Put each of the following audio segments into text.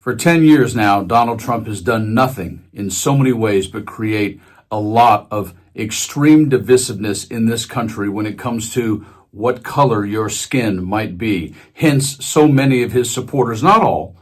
For 10 years now, Donald Trump has done nothing in so many ways but create a lot of extreme divisiveness in this country when it comes to what color your skin might be. Hence, so many of his supporters, not all,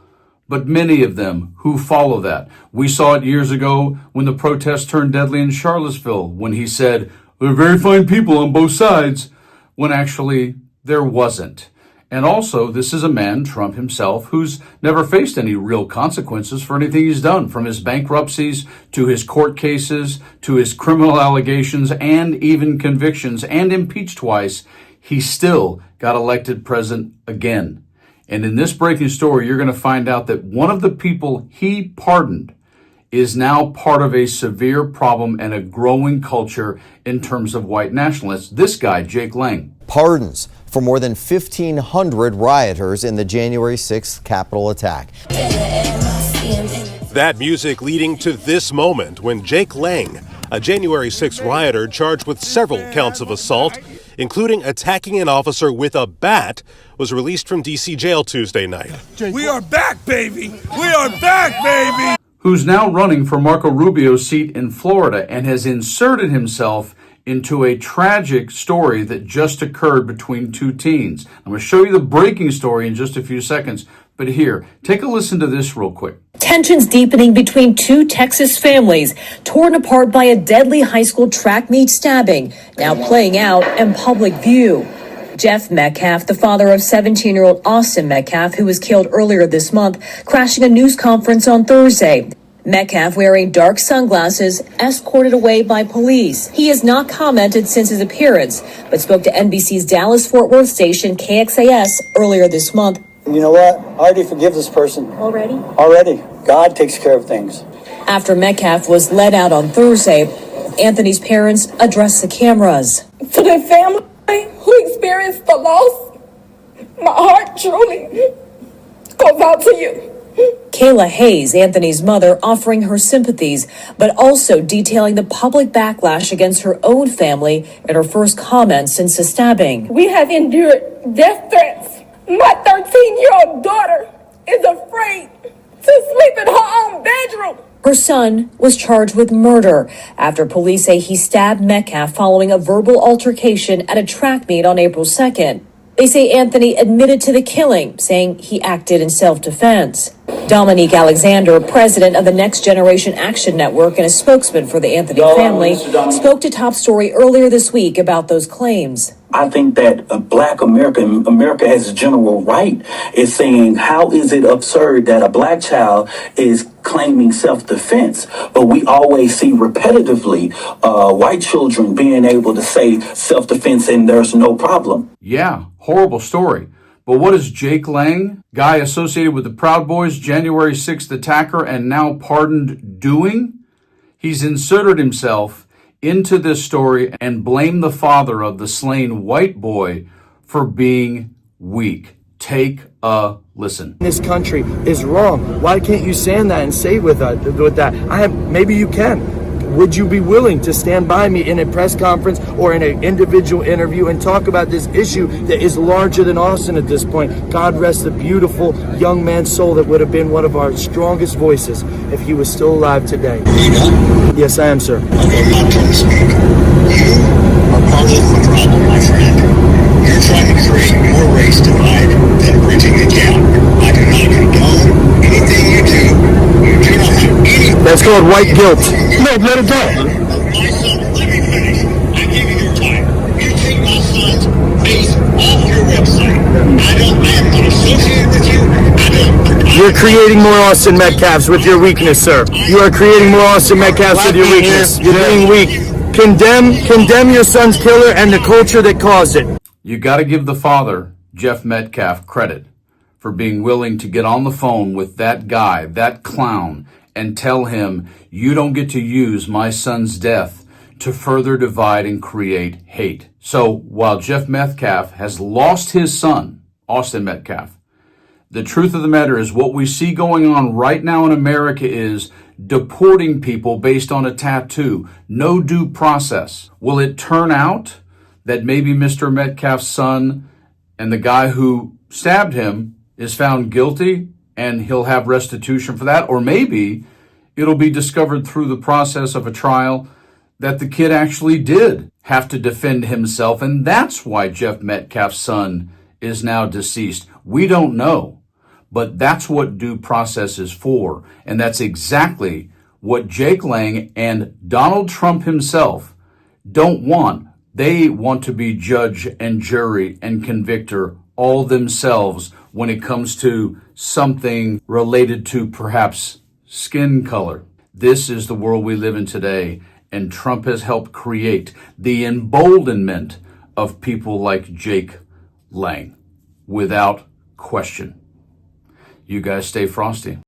but many of them who follow that. We saw it years ago when the protests turned deadly in Charlottesville, when he said, "There are very fine people on both sides," when actually there wasn't. And also, this is a man, Trump himself, who's never faced any real consequences for anything he's done, from his bankruptcies to his court cases to his criminal allegations and even convictions, and impeached twice. He still got elected president again. And in this breaking story, you're going to find out that one of the people he pardoned is now part of a severe problem and a growing culture in terms of white nationalists. This guy, Jake Lang. Pardons for more than 1,500 rioters in the January 6th Capitol attack. That music leading to this moment when Jake Lang, a January 6th rioter charged with several counts of assault, including attacking an officer with a bat, was released from D.C. jail Tuesday night. We are back, baby! We are back, baby! Who's now running for Marco Rubio's seat in Florida and has inserted himself into a tragic story that just occurred between two teens. I'm going to show you the breaking story in just a few seconds, but here, take a listen to this real quick. Tensions deepening between two Texas families, torn apart by a deadly high school track meet stabbing, now playing out in public view. Jeff Metcalf, the father of 17-year-old Austin Metcalf, who was killed earlier this month, crashing a news conference on Thursday. Metcalf, wearing dark sunglasses, escorted away by police. He has not commented since his appearance, but spoke to NBC's Dallas-Fort Worth station KXAS earlier this month. You know what? I already forgive this person. Already? Already. God takes care of things. After Metcalf was let out on Thursday, Anthony's parents addressed the cameras. To the family who experienced the loss, my heart truly goes out to you. Kayla Hayes, Anthony's mother, offering her sympathies, but also detailing the public backlash against her own family in her first comments since the stabbing. We have endured death threats. My 13-year-old daughter is afraid to sleep in her own bedroom. Her son was charged with murder after police say he stabbed Metcalf following a verbal altercation at a track meet on April 2nd. They say Anthony admitted to the killing, saying he acted in self-defense. Dominique Alexander, president of the Next Generation Action Network and a spokesman for the Anthony family, spoke to Top Story earlier this week about those claims. I think that Black America as a general right, is saying, how is it absurd that a black child is claiming self-defense, but we always see repetitively white children being able to say self-defense and there's no problem. Yeah, horrible story. But what is Jake Lang, guy associated with the Proud Boys, January 6th attacker, and now pardoned, doing? He's inserted himself into this story and blamed the father of the slain white boy for being weak. Take a listen. This country is wrong. Why can't you stand that and say with that? Maybe you can. Would you be willing to stand by me in a press conference or in an individual interview and talk about this issue that is larger than Austin at this point? God rest the beautiful young man's soul that would have been one of our strongest voices if he was still alive today. You done? Yes, I am, sir. Okay, I'm not trying to speak. You are part of the problem, my friend. You're trying to create more race divide than bridging the gap. I do not condone anything you do. You do not have any... That's called white guilt. No, let it go. My son, let me finish. I give you your time. You take my son's face off your website. I am not associated with you. You're creating more Austin Metcalfs with your weakness, sir. You are creating more Austin Metcalfs with your weakness. You're being weak. Condemn your son's killer and the culture that caused it. You got to give the father, Jeff Metcalf, credit for being willing to get on the phone with that guy, that clown, and tell him, you don't get to use my son's death to further divide and create hate. So while Jeff Metcalf has lost his son, Austin Metcalf, the truth of the matter is what we see going on right now in America is deporting people based on a tattoo. No due process. Will it turn out that maybe Mr. Metcalf's son and the guy who stabbed him is found guilty and he'll have restitution for that. Or maybe it'll be discovered through the process of a trial that the kid actually did have to defend himself, and that's why Jeff Metcalf's son is now deceased. We don't know, but that's what due process is for, and that's exactly what Jake Lang and Donald Trump himself don't want. They want to be judge and jury and convictor all themselves when it comes to something related to perhaps skin color. This is the world we live in today, and Trump has helped create the emboldenment of people like Jake Lang, without question. You guys stay frosty.